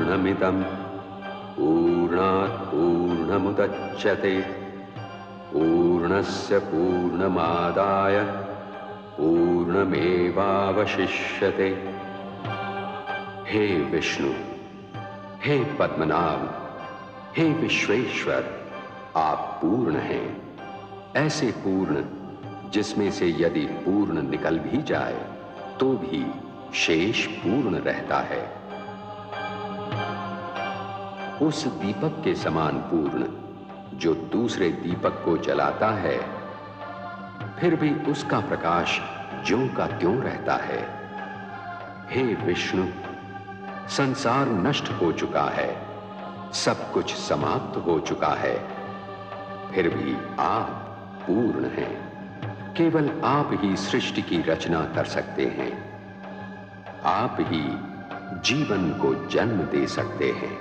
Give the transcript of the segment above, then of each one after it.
पूर्णमिदं पूर्णात् पूर्णमुदच्यते पूर्णस्य पूर्णमादाय पूर्णमेवावशिष्यते। हे विष्णु, हे पद्मनाभ, हे विश्वेश्वर, आप पूर्ण हैं, ऐसे पूर्ण जिसमें से यदि पूर्ण निकल भी जाए तो भी शेष पूर्ण रहता है। उस दीपक के समान पूर्ण जो दूसरे दीपक को जलाता है, फिर भी उसका प्रकाश ज्यों का त्यों रहता है। हे विष्णु, संसार नष्ट हो चुका है, सब कुछ समाप्त हो चुका है, फिर भी आप पूर्ण हैं। केवल आप ही सृष्टि की रचना कर सकते हैं, आप ही जीवन को जन्म दे सकते हैं।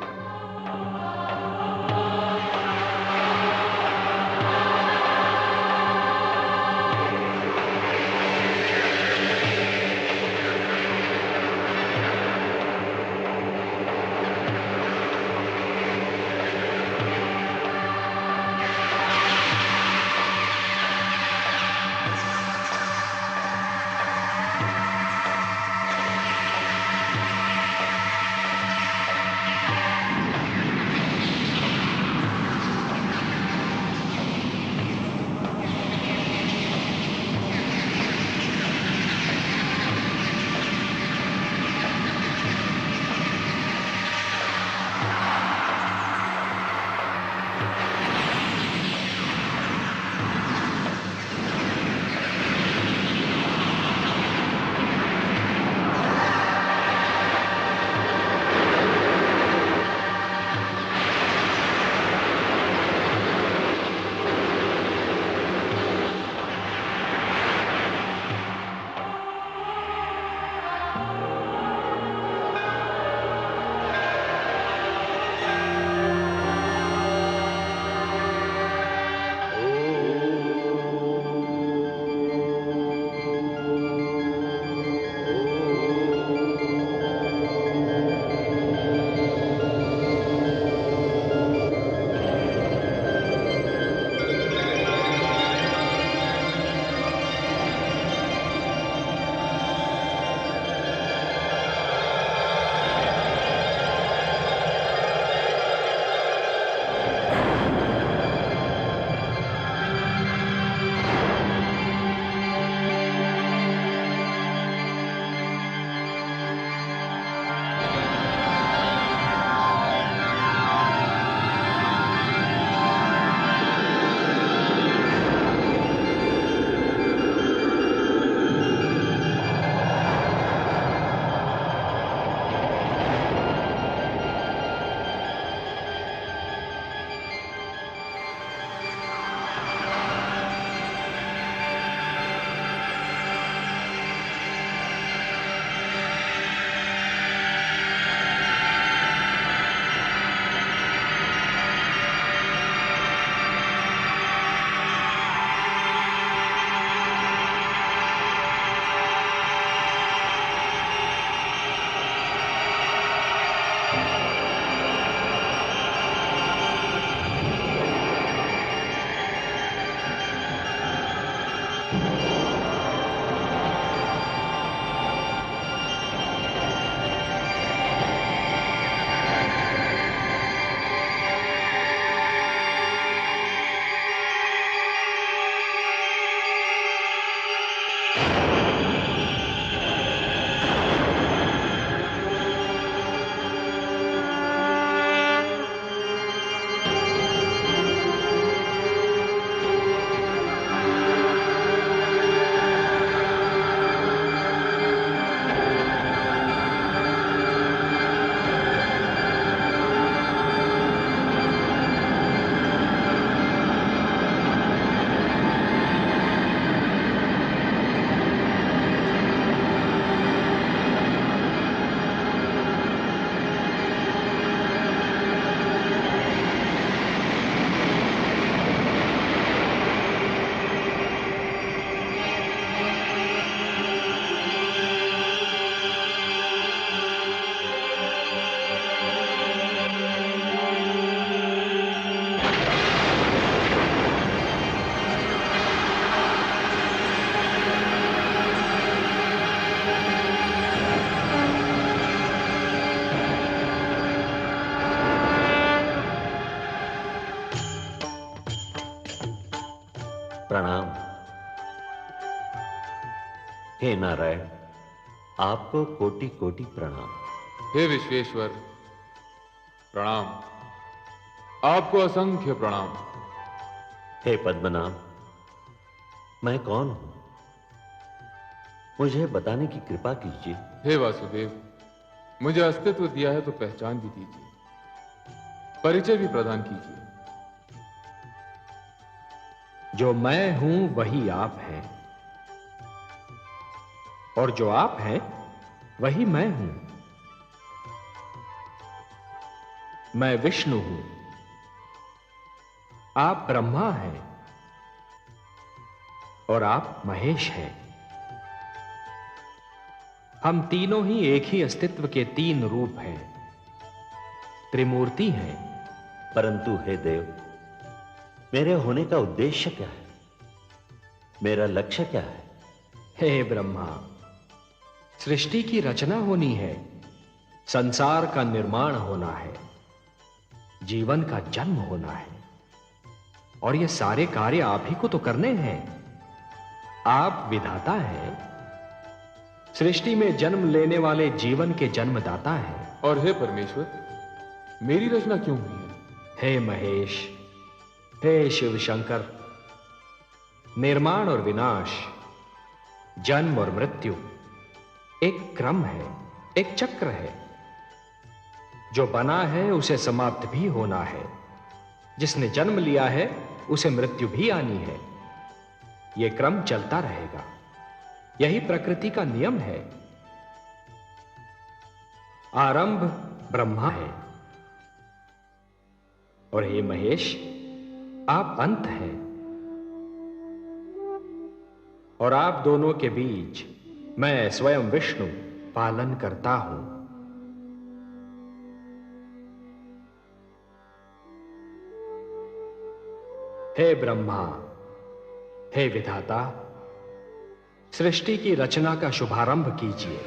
प्रणाम। हे नारायण, आपको कोटि कोटि प्रणाम। हे विश्वेश्वर प्रणाम, आपको असंख्य प्रणाम। हे पद्मनाभ, मैं कौन हूं, मुझे बताने की कृपा कीजिए। हे वासुदेव, मुझे अस्तित्व दिया है तो पहचान भी दीजिए, परिचय भी प्रदान कीजिए। जो मैं हूं वही आप हैं, और जो आप हैं वही मैं हूं। मैं विष्णु हूं, आप ब्रह्मा हैं, और आप महेश हैं। हम तीनों ही एक ही अस्तित्व के तीन रूप हैं, त्रिमूर्ति हैं। परंतु हे देव, मेरे होने का उद्देश्य क्या है, मेरा लक्ष्य क्या है? हे ब्रह्मा, सृष्टि की रचना होनी है, संसार का निर्माण होना है, जीवन का जन्म होना है, और ये सारे कार्य आप ही को तो करने हैं। आप विधाता हैं, सृष्टि में जन्म लेने वाले जीवन के जन्मदाता हैं। और हे परमेश्वर, मेरी रचना क्यों हुई है? हे महेश, हे शिव शंकर, निर्माण और विनाश, जन्म और मृत्यु एक क्रम है, एक चक्र है। जो बना है उसे समाप्त भी होना है, जिसने जन्म लिया है उसे मृत्यु भी आनी है। यह क्रम चलता रहेगा, यही प्रकृति का नियम है। आरंभ ब्रह्मा है, और हे महेश, आप अंत हैं, और आप दोनों के बीच मैं स्वयं विष्णु पालन करता हूं। हे ब्रह्मा, हे विधाता, सृष्टि की रचना का शुभारंभ कीजिए।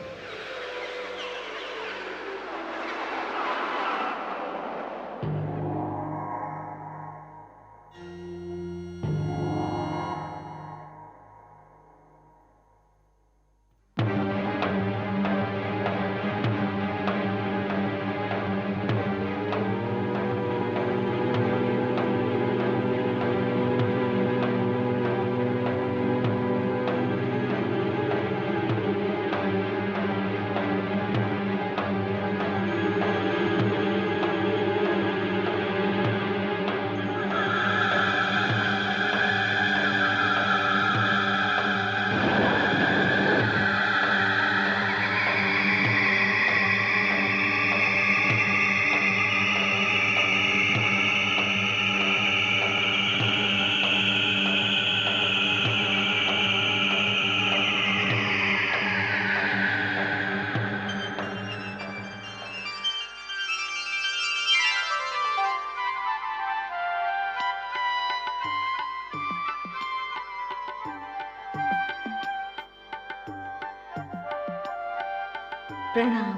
प्रणाम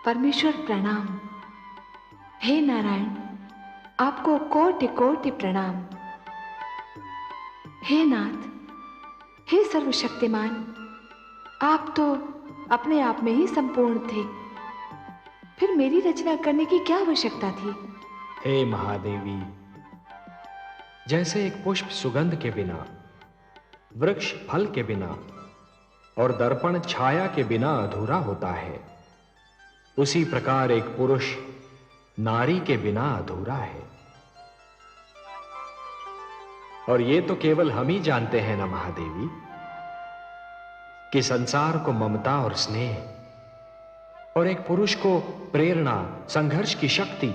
परमेश्वर, प्रणाम। हे नारायण, आपको कोटि कोटि प्रणाम। हे नाथ, हे सर्वशक्तिमान, आप तो अपने आप में ही संपूर्ण थे, फिर मेरी रचना करने की क्या आवश्यकता थी? हे महादेवी, जैसे एक पुष्प सुगंध के बिना, वृक्ष फल के बिना और दर्पण छाया के बिना अधूरा होता है, उसी प्रकार एक पुरुष नारी के बिना अधूरा है। और ये तो केवल हम ही जानते हैं ना महादेवी, कि संसार को ममता और स्नेह और एक पुरुष को प्रेरणा, संघर्ष की शक्ति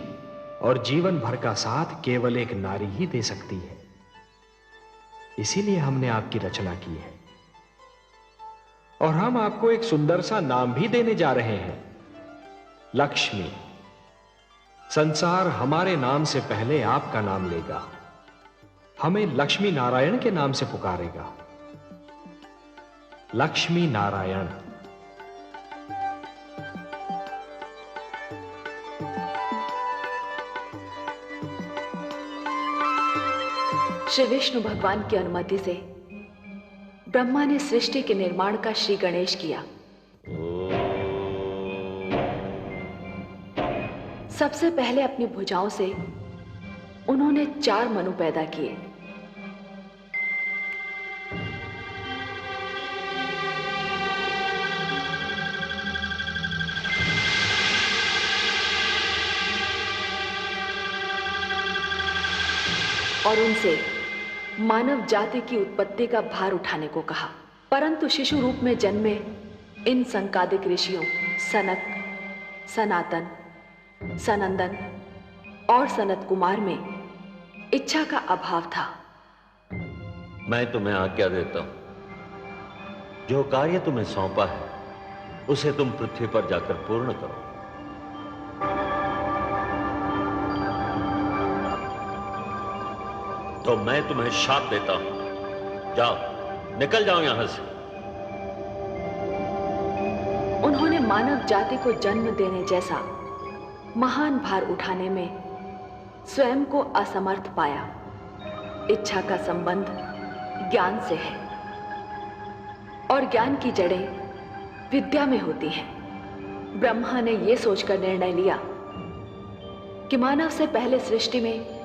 और जीवन भर का साथ केवल एक नारी ही दे सकती है। इसीलिए हमने आपकी रचना की है, और हम आपको एक सुंदर सा नाम भी देने जा रहे हैं, लक्ष्मी। संसार हमारे नाम से पहले आपका नाम लेगा, हमें लक्ष्मी नारायण के नाम से पुकारेगा। लक्ष्मी नारायण। श्री विष्णु भगवान की अनुमति से ब्रह्मा ने सृष्टि के निर्माण का श्री गणेश किया। सबसे पहले अपनी भुजाओं से उन्होंने 4 मनु पैदा किए। और उनसे मानव जाति की उत्पत्ति का भार उठाने को कहा। परंतु शिशु रूप में जन्मे इन संकादिक ऋषियों सनक, सनातन, सनंदन और सनत कुमार में इच्छा का अभाव था। मैं तुम्हें आज्ञा देता हूं, जो कार्य तुम्हें सौंपा है उसे तुम पृथ्वी पर जाकर पूर्ण करो। तो मैं तुम्हें शाप देता हूं, जाओ, निकल जाओ यहां से। उन्होंने मानव जाति को जन्म देने जैसा महान भार उठाने में स्वयं को असमर्थ पाया। इच्छा का संबंध ज्ञान से है और ज्ञान की जड़ें विद्या में होती हैं। ब्रह्मा ने यह सोचकर निर्णय लिया कि मानव से पहले सृष्टि में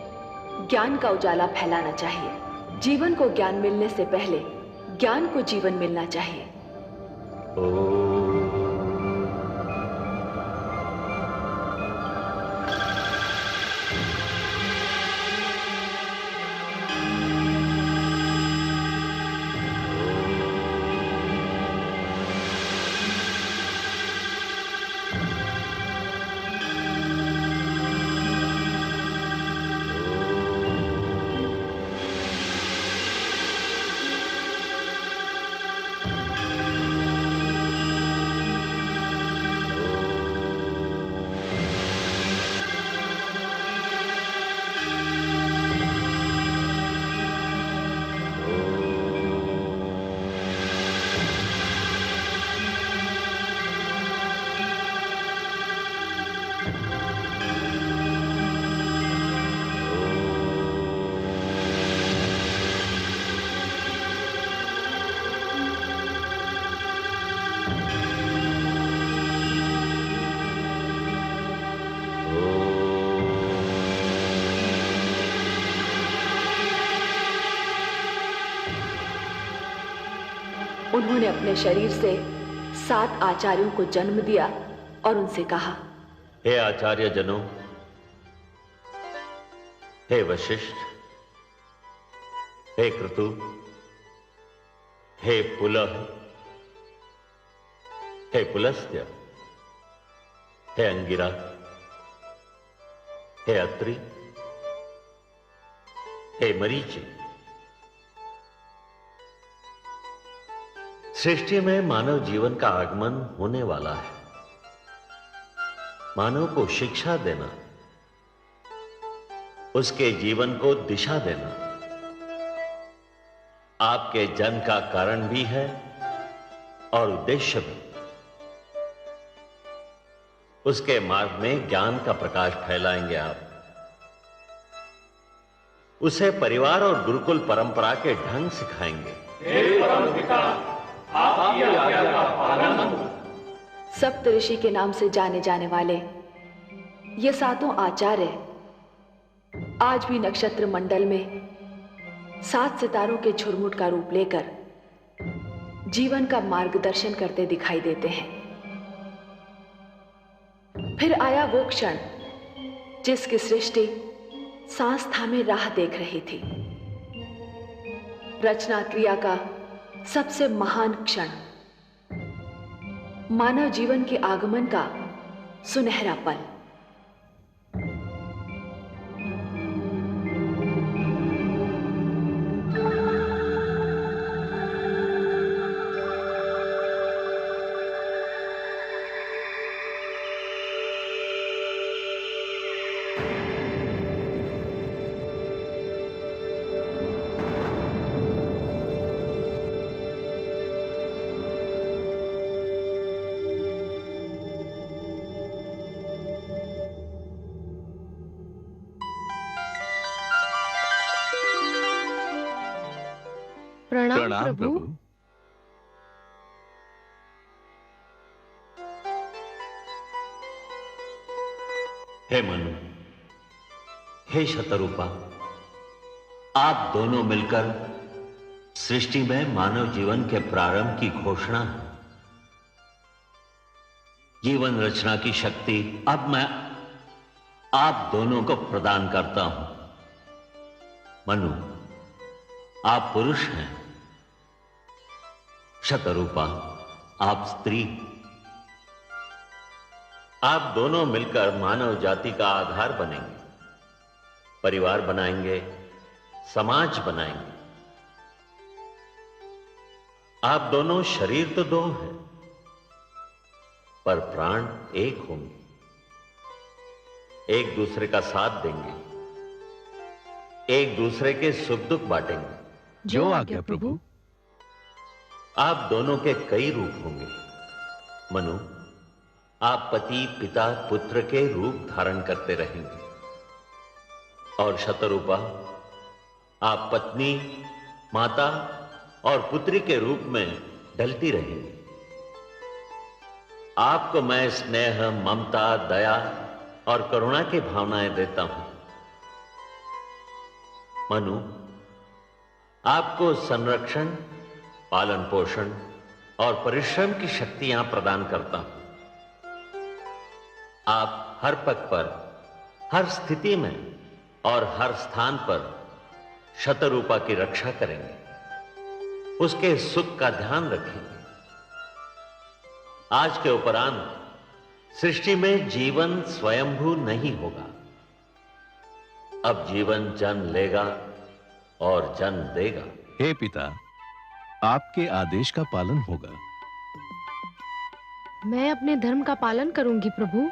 ज्ञान का उजाला फैलाना चाहिए। जीवन को ज्ञान मिलने से पहले ज्ञान को जीवन मिलना चाहिए। उन्होंने अपने शरीर से 7 आचार्यों को जन्म दिया और उनसे कहा, हे आचार्य जनों, हे वशिष्ठ, हे क्रतु, हे पुलह, हे पुलस्त्य, हे अंगिरा, हे अत्रि, हे मरीचि। सृष्टि में मानव जीवन का आगमन होने वाला है। मानव को शिक्षा देना, उसके जीवन को दिशा देना आपके जन्म का कारण भी है और उद्देश्य भी। उसके मार्ग में ज्ञान का प्रकाश फैलाएंगे आप। उसे परिवार और गुरुकुल परंपरा के ढंग सिखाएंगे। सप्तऋषि के नाम से जाने जाने वाले ये 7 आचार्य आज भी नक्षत्र मंडल में 7 सितारों के झुरमुट का रूप लेकर जीवन का मार्गदर्शन करते दिखाई देते हैं। फिर आया वो क्षण जिसकी सृष्टि सांस थामे राह देख रही थी। रचना क्रिया का सबसे महान क्षण, मानव जीवन के आगमन का सुनहरा पल। प्रणाम प्रभु। हे मनु, हे शतरूपा, आप दोनों मिलकर सृष्टि में मानव जीवन के प्रारंभ की घोषणा है। जीवन रचना की शक्ति अब मैं आप दोनों को प्रदान करता हूं। मनु, आप पुरुष हैं, शतरूपा आप स्त्री। आप दोनों मिलकर मानव जाति का आधार बनेंगे, परिवार बनाएंगे, समाज बनाएंगे। आप दोनों शरीर तो दो हैं, पर प्राण एक होंगे, एक दूसरे का साथ देंगे, एक दूसरे के सुख दुख बांटेंगे। जो आज्ञा प्रभु। आप दोनों के कई रूप होंगे। मनु, आप पति, पिता, पुत्र के रूप धारण करते रहेंगे, और शतरूपा आप पत्नी, माता और पुत्री के रूप में ढलती रहेंगी। आपको मैं स्नेह, ममता, दया और करुणा की भावनाएं देता हूं। मनु, आपको संरक्षण, पालन पोषण और परिश्रम की शक्तियां प्रदान करता हूं। आप हर पग पर, हर स्थिति में और हर स्थान पर शतरूपा की रक्षा करेंगे, उसके सुख का ध्यान रखेंगे। आज के उपरांत सृष्टि में जीवन स्वयंभू नहीं होगा। अब जीवन जन्म लेगा और जन्म देगा। हे पिता, आपके आदेश का पालन होगा। मैं अपने धर्म का पालन करूंगी प्रभु।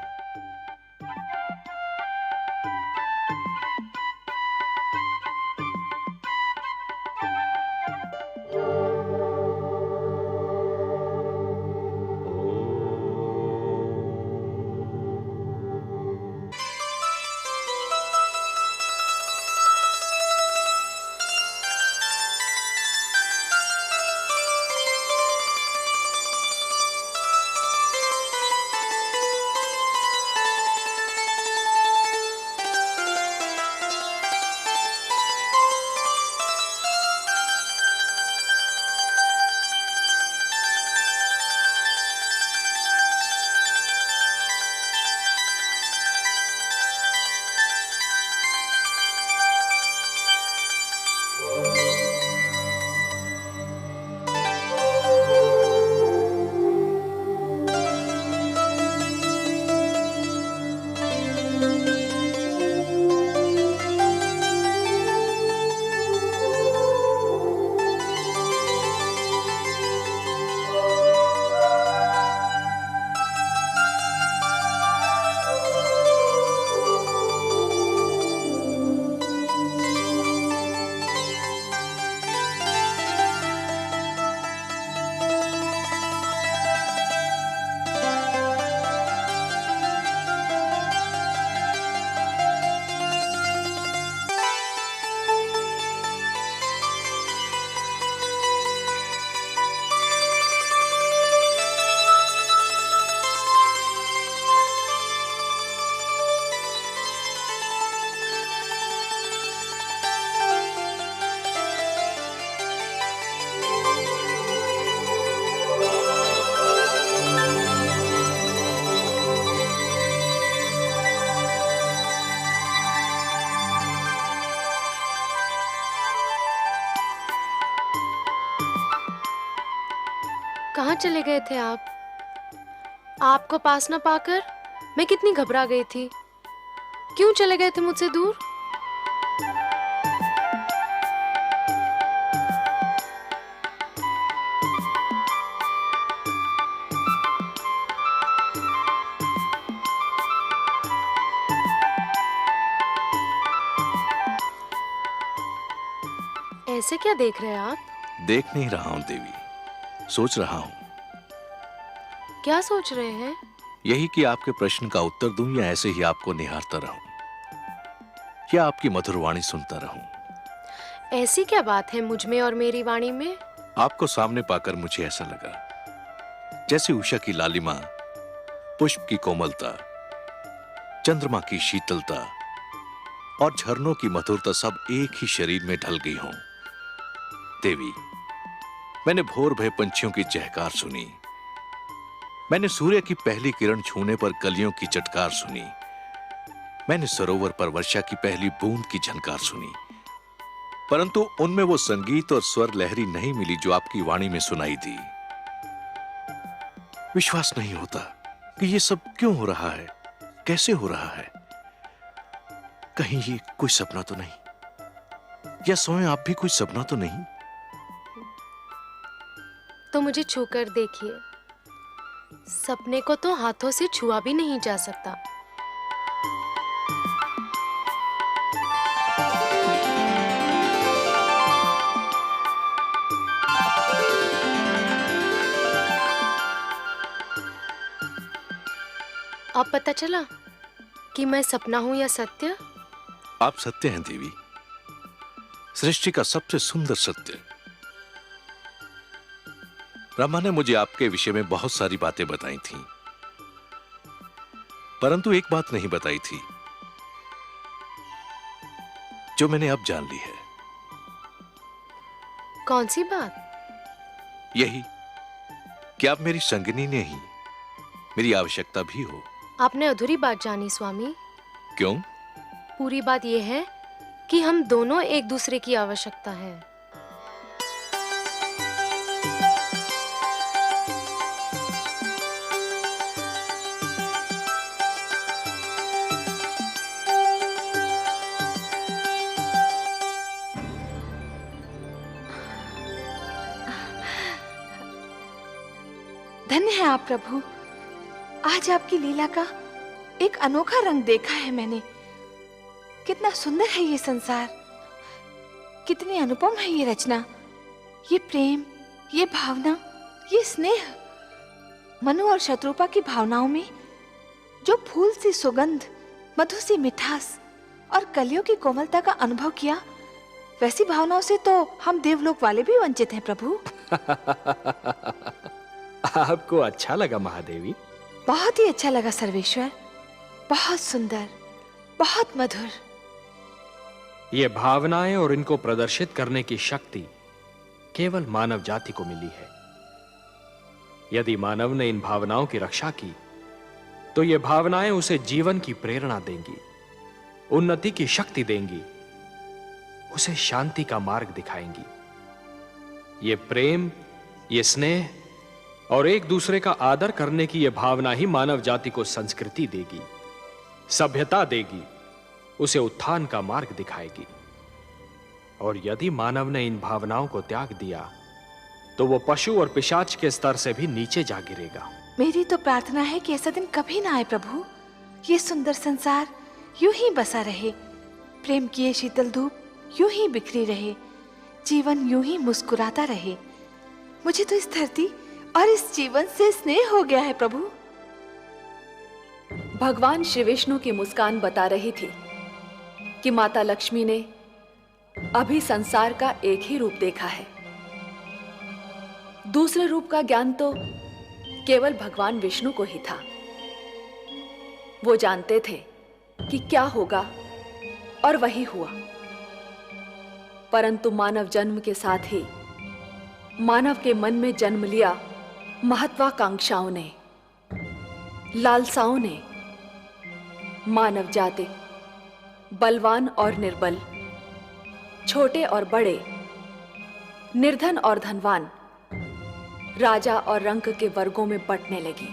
कहाँ चले गए थे आप? आपको पास न पाकर मैं कितनी घबरा गई थी। क्यों चले गए थे मुझसे दूर? ऐसे क्या देख रहे हैं आप? देख नहीं रहा हूं देवी, सोच रहा हूं। क्या सोच रहे हैं? यही कि आपके प्रश्न का उत्तर दूं या ऐसे ही आपको निहारता रहूं, या आपकी मधुर वाणी सुनता रहूं। ऐसी क्या बात है मुझ में और मेरी वाणी में आपको सामने पाकर मुझे ऐसा लगा जैसे उषा की लालिमा, पुष्प की कोमलता, चंद्रमा की शीतलता और झरनों की मधुरता सब एक ही शरीर में ढल गई हों। देवी, मैंने भोर भय पंछियों की चहकार सुनी, मैंने सूर्य की पहली किरण छूने पर कलियों की चटकार सुनी, मैंने सरोवर पर वर्षा की पहली बूंद की झनकार सुनी, परंतु उनमें वो संगीत और स्वर लहरी नहीं मिली जो आपकी वाणी में सुनाई दी। विश्वास नहीं होता कि ये सब क्यों हो रहा है, कैसे हो रहा है। कहीं ये कोई सपना तो नहीं, या स्वयं आप भी कोई सपना तो नहीं? तो मुझे छूकर देखिए, सपने को तो हाथों से छुआ भी नहीं जा सकता। अब पता चला कि मैं सपना हूं या सत्य? आप सत्य हैं देवी, सृष्टि का सबसे सुंदर सत्य। ब्रह्मा ने मुझे आपके विषय में बहुत सारी बातें बताई थीं, परंतु एक बात नहीं बताई थी जो मैंने अब जान ली है। कौन सी बात? यही कि आप मेरी संगिनी नहीं, मेरी आवश्यकता भी हो। आपने अधूरी बात जानी स्वामी। क्यों? पूरी बात यह है कि हम दोनों एक दूसरे की आवश्यकता है। धन्य है आप प्रभु, आज आपकी लीला का एक अनोखा रंग देखा है मैंने। कितना सुंदर है ये संसार, कितनी अनुपम है ये रचना, ये प्रेम, ये भावना, ये स्नेह। मनु और शत्रुपा की भावनाओं में जो फूल सी सुगंध, मधु सी मिठास और कलियों की कोमलता का अनुभव किया, वैसी भावनाओं से तो हम देवलोक वाले भी वंचित हैं प्रभु। आपको अच्छा लगा महादेवी? बहुत ही अच्छा लगा सर्वेश्वर, बहुत सुंदर, बहुत मधुर। ये भावनाएं और इनको प्रदर्शित करने की शक्ति केवल मानव जाति को मिली है। यदि मानव ने इन भावनाओं की रक्षा की तो ये भावनाएं उसे जीवन की प्रेरणा देंगी, उन्नति की शक्ति देंगी, उसे शांति का मार्ग दिखाएंगी। ये प्रेम, ये स्नेह और एक दूसरे का आदर करने की यह भावना ही मानव जाति को संस्कृति देगी, सभ्यता देगी, उसे उत्थान का मार्ग दिखाएगी। और यदि मानव ने इन भावनाओं को त्याग दिया तो वो पशु और पिशाच के स्तर से भी नीचे जा गिरेगा। मेरी तो प्रार्थना है कि ऐसा दिन कभी ना आए प्रभु। ये सुंदर संसार यूं ही बसा रहे, प्रेम की ये शीतल धूप यूं ही बिखरी रहे, जीवन यूं ही मुस्कुराता रहे। मुझे तो इस धरती और इस जीवन से स्नेह हो गया है प्रभु। भगवान श्री विष्णु की मुस्कान बता रही थी कि माता लक्ष्मी ने अभी संसार का एक ही रूप देखा है, दूसरे रूप का ज्ञान तो केवल भगवान विष्णु को ही था। वो जानते थे कि क्या होगा और वही हुआ। परंतु मानव जन्म के साथ ही मानव के मन में जन्म लिया महत्वाकांक्षाओं ने, लालसाओं ने। मानव जाति बलवान और निर्बल, छोटे और बड़े, निर्धन और धनवान, राजा और रंक के वर्गों में बंटने लगी।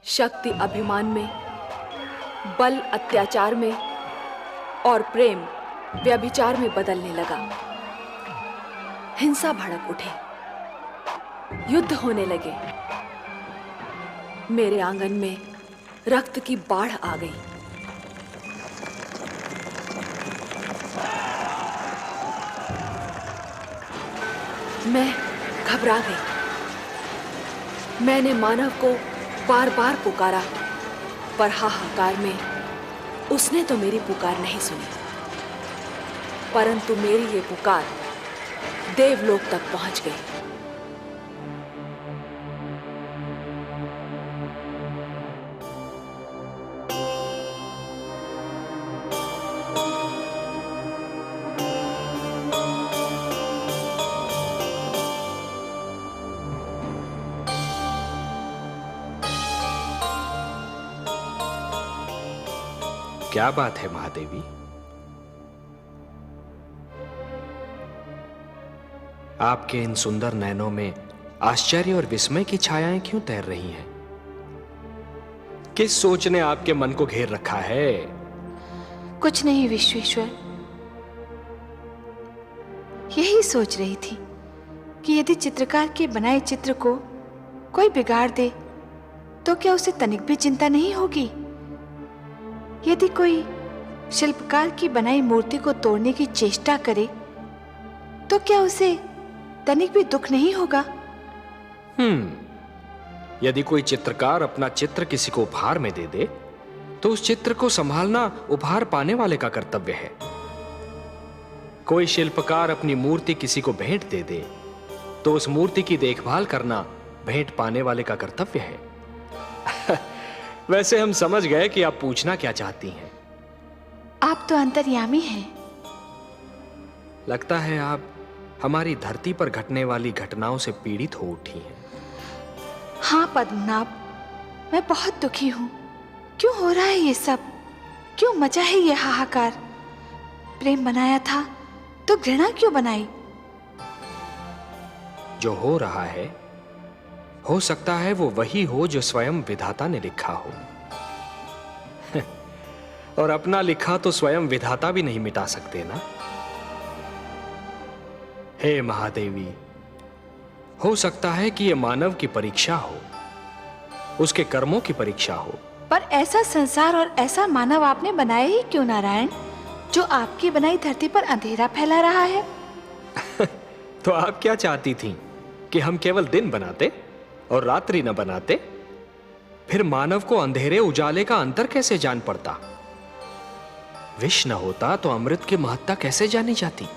शक्ति अभिमान में, बल अत्याचार में और प्रेम व्यभिचार में बदलने लगा। हिंसा भड़क उठी, युद्ध होने लगे। मेरे आंगन में रक्त की बाढ़ आ गई। मैं घबरा गई। मैंने मानव को बार बार पुकारा, पर हाहाकार में उसने तो मेरी पुकार नहीं सुनी। परंतु मेरी ये पुकार देवलोक तक पहुंच गई। क्या बात है महादेवी? आपके इन सुंदर नैनों में आश्चर्य और विस्मय की छायाएं क्यों तैर रही हैं? किस सोच ने आपके मन को घेर रखा है? कुछ नहीं विश्वेश्वर, यही सोच रही थी कि यदि चित्रकार के बनाए चित्र को कोई बिगाड़ दे तो क्या उसे तनिक भी चिंता नहीं होगी? यदि कोई शिल्पकार की बनाई मूर्ति को तोड़ने की चेष्टा करे तो क्या उसे तनिक भी दुख नहीं होगा? यदि कोई चित्रकार अपना चित्र किसी को उपहार में दे दे तो उस चित्र को संभालना उपहार पाने वाले का कर्तव्य है। कोई शिल्पकार अपनी मूर्ति किसी को भेंट दे दे तो उस मूर्ति की देखभाल करना भेंट पाने वाले का कर्तव्य है। वैसे हम समझ गए कि आप पूछना क्या चाहती हैं। आप तो अंतर्यामी हैं। लगता है आप हमारी धरती पर घटने वाली घटनाओं से पीड़ित हो उठी हैं। हाँ पद्मनाभ, मैं बहुत दुखी हूं। क्यों हो रहा है ये सब? क्यों मचा है ये हाहाकार? प्रेम बनाया था तो घृणा क्यों बनाई? जो हो रहा है हो सकता है वो वही हो जो स्वयं विधाता ने लिखा हो। और अपना लिखा तो स्वयं विधाता भी नहीं मिटा सकते ना। हे महादेवी, हो सकता है कि ये मानव की परीक्षा हो, उसके कर्मों की परीक्षा हो। पर ऐसा संसार और ऐसा मानव आपने बनाया ही क्यों नारायण, जो आपकी बनाई धरती पर अंधेरा फैला रहा है? तो आप क्या चाहती थीं कि हम केवल दिन बनाते और रात्रि न बनाते? फिर मानव को अंधेरे उजाले का अंतर कैसे जान पड़ता? विष न होता तो अमृत की महत्ता कैसे जानी जाती?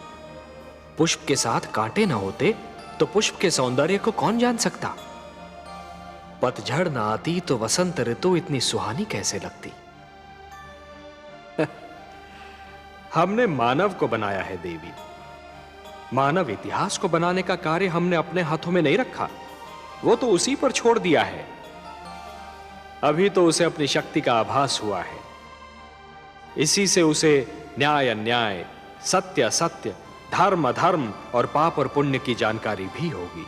पुष्प के साथ कांटे न होते तो पुष्प के सौंदर्य को कौन जान सकता? पतझड़ न आती तो वसंत ऋतु इतनी सुहानी कैसे लगती? हमने मानव को बनाया है देवी। मानव इतिहास को बनाने का कार्य हमने अपने हाथों में नहीं रखा, वो तो उसी पर छोड़ दिया है। अभी तो उसे अपनी शक्ति का आभास हुआ है। इसी से उसे न्याय अन्याय, सत्य असत्य, धर्म अधर्म और पाप और पुण्य की जानकारी भी होगी।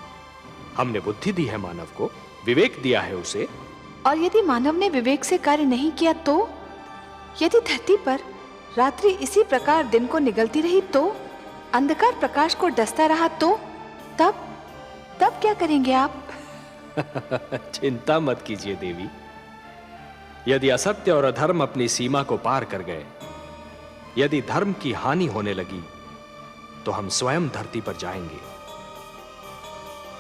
हमने बुद्धि दी है मानव को, विवेक दिया है उसे। और यदि मानव ने विवेक से कार्य नहीं किया तो? यदि धरती पर रात्रि इसी प्रकार दिन को निगलती रही तो? अंधकार प्रकाश को डसता रहा तो? तब क्या करेंगे आप? चिंता मत कीजिए देवी। यदि असत्य और अधर्म अपनी सीमा को पार कर गए, यदि धर्म की हानि होने लगी, तो हम स्वयं धरती पर जाएंगे।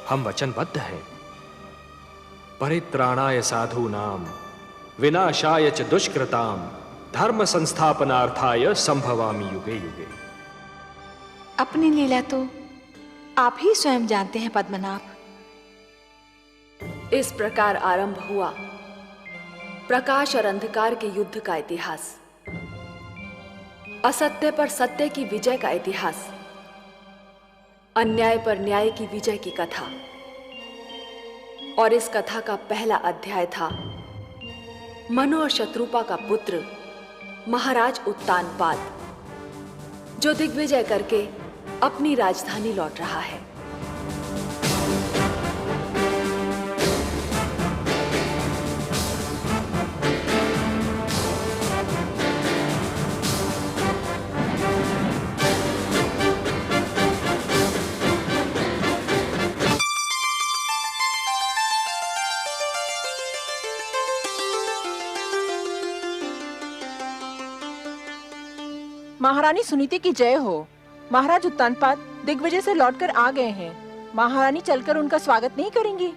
हम वचनबद्ध हैं। परित्राणाय साधूनाम विनाशाय च दुष्कृताम धर्म संस्थापनार्थाय संभवामि युगे युगे। अपनी लीला तो आप ही स्वयं जानते हैं पद्मनाभ। इस प्रकार आरंभ हुआ प्रकाश और अंधकार के युद्ध का इतिहास, असत्य पर सत्य की विजय का इतिहास, अन्याय पर न्याय की विजय की कथा। और इस कथा का पहला अध्याय था मनु और शत्रुपा का पुत्र महाराज उत्तानपाद, जो दिग्विजय करके अपनी राजधानी लौट रहा है। महारानी सुनीति की जय हो। महाराज उत्तानपाद दिग्विजय से लौटकर आ गए हैं। महारानी चलकर उनका स्वागत नहीं करेंगी?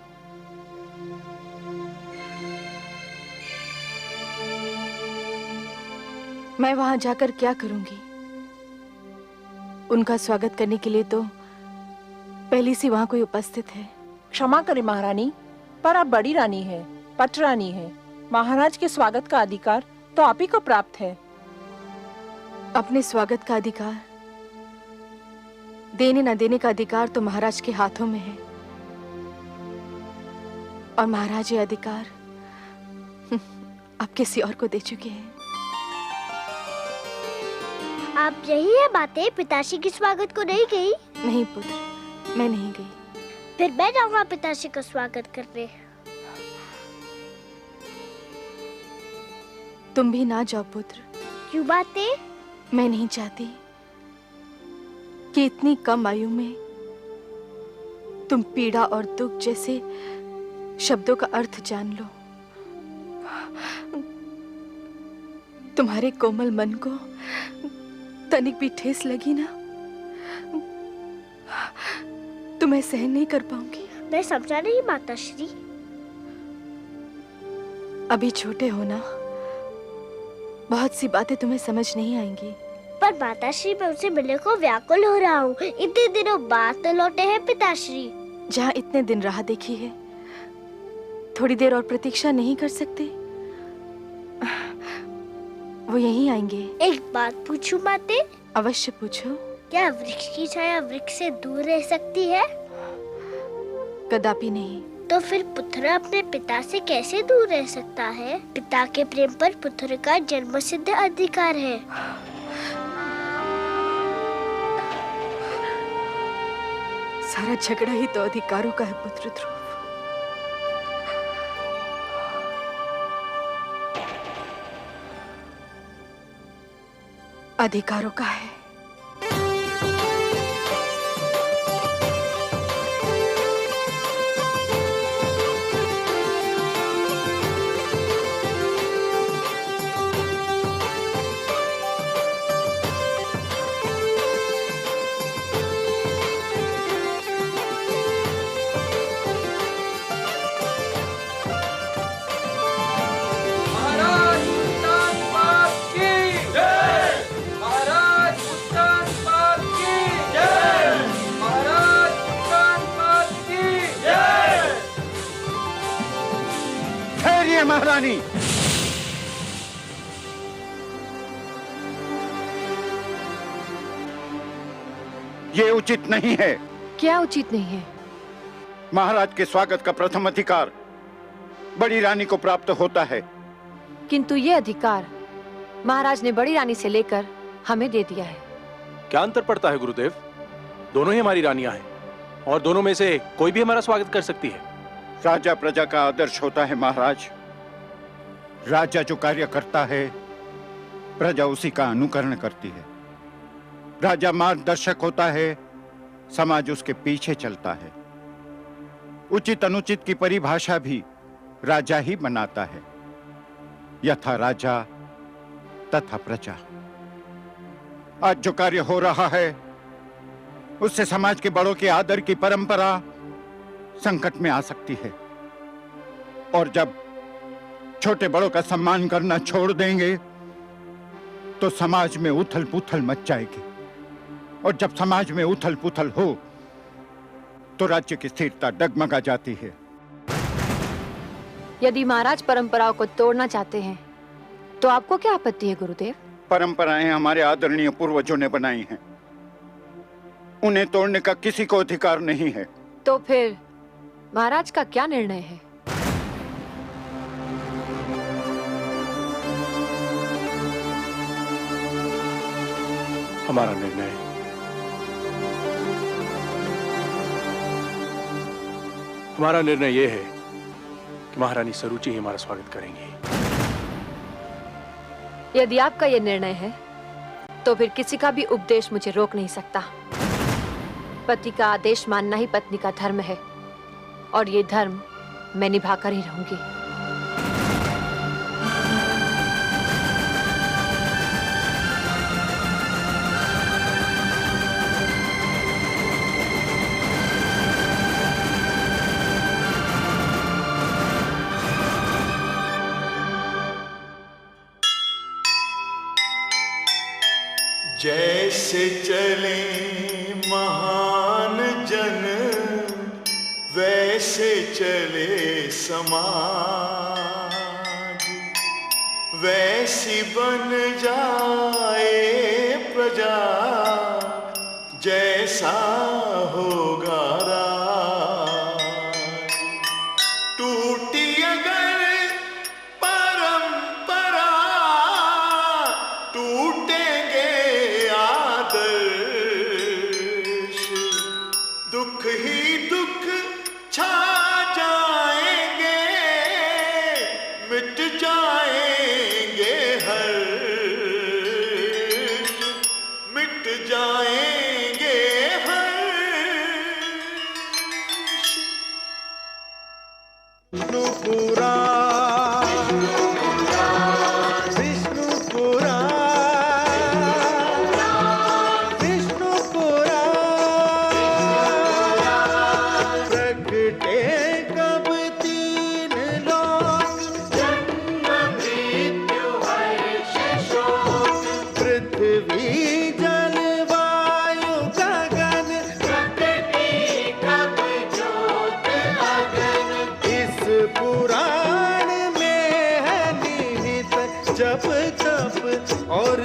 मैं वहां जाकर क्या करूंगी? उनका स्वागत करने के लिए तो पहली सी वहां कोई उपस्थित है। क्षमा करें महारानी, पर आप बड़ी रानी हैं, पट रानी हैं। महाराज के स्वागत का अधिकार तो आप ही को प्राप्त है। अपने स्वागत का अधिकार, देने न देने का अधिकार तो महाराज के हाथों में है, और महाराज ये अधिकार अब किसी और को दे चुके हैं। आप यही है बातें पिताश्री के स्वागत को नहीं गई? नहीं पुत्र, मैं नहीं गई। फिर मैं जाऊंगा पिताश्री का स्वागत करने। तुम भी ना जाओ पुत्र। क्यों बातें? मैं नहीं चाहती कि इतनी कम आयु में तुम पीड़ा और दुख जैसे शब्दों का अर्थ जान लो। तुम्हारे कोमल मन को तनिक भी ठेस लगी ना, तो मैं सहन नहीं कर पाऊंगी। मैं समझा नहीं माताश्री। अभी छोटे हो ना, बहुत सी बातें तुम्हें समझ नहीं आएंगी। पर माताश्री, मैं उनसे मिलने को व्याकुल हो रहा हूँ। इतने दिनों बाद तो लौटे हैं पिताश्री। जहाँ इतने दिन राह देखी है, थोड़ी देर और प्रतीक्षा नहीं कर सकते? वो यहीं आएंगे। एक बात पूछूं माते? अवश्य पूछो। क्या वृक्ष की छाया वृक्ष से दूर रह सकती है? कदापि नहीं। तो फिर पुत्र अपने पिता से कैसे दूर रह सकता है? पिता के प्रेम पर पुत्र का जन्मसिद्ध अधिकार है। सारा झगड़ा ही तो अधिकारों का है पुत्र ध्रुव। अधिकारों का है। महारानी, ये उचित नहीं है। क्या उचित नहीं है? महाराज के स्वागत का प्रथम अधिकार बड़ी रानी को प्राप्त होता है। किंतु ये अधिकार महाराज ने बड़ी रानी से लेकर हमें दे दिया है। क्या अंतर पड़ता है गुरुदेव? दोनों ही हमारी रानियां हैं और दोनों में से कोई भी हमारा स्वागत कर सकती है। राजा प्रजा का आदर्श होता है महाराज। राजा जो कार्य करता है, प्रजा उसी का अनुकरण करती है। राजा मार्गदर्शक होता है, समाज उसके पीछे चलता है। उचित अनुचित की परिभाषा भी राजा ही बनाता है। यथा राजा तथा प्रजा। आज जो कार्य हो रहा है, उससे समाज के बड़ों के आदर की परंपरा संकट में आ सकती है। और जब छोटे बड़ों का सम्मान करना छोड़ देंगे तो समाज में उथल पुथल मच जाएगी। और जब समाज में उथल पुथल हो तो राज्य की स्थिरता डगमगा जाती है। यदि महाराज परंपराओं को तोड़ना चाहते हैं तो आपको क्या आपत्ति है गुरुदेव? परंपराएं हमारे आदरणीय पूर्वजों ने बनाई हैं। उन्हें तोड़ने का किसी को अधिकार नहीं है। तो फिर महाराज का क्या निर्णय है? हमारा निर्णय यह है कि महारानी सरुचि ही हमारा स्वागत करेंगी। यदि आपका यह निर्णय है तो फिर किसी का भी उपदेश मुझे रोक नहीं सकता। पति का आदेश मानना ही पत्नी का धर्म है और ये धर्म मैं निभाकर ही रहूंगी। जैसे चले महान जन जैसे चले समाज वैसी बन जाए प्रजा, जैसा होगा राज। टूटी अगर परंपरा, टूटेंगे आदर्श, दुख ही दुख छा जाएंगे, मिट जाएंगे हर्ष, मिट जाएंगे हर्ष। और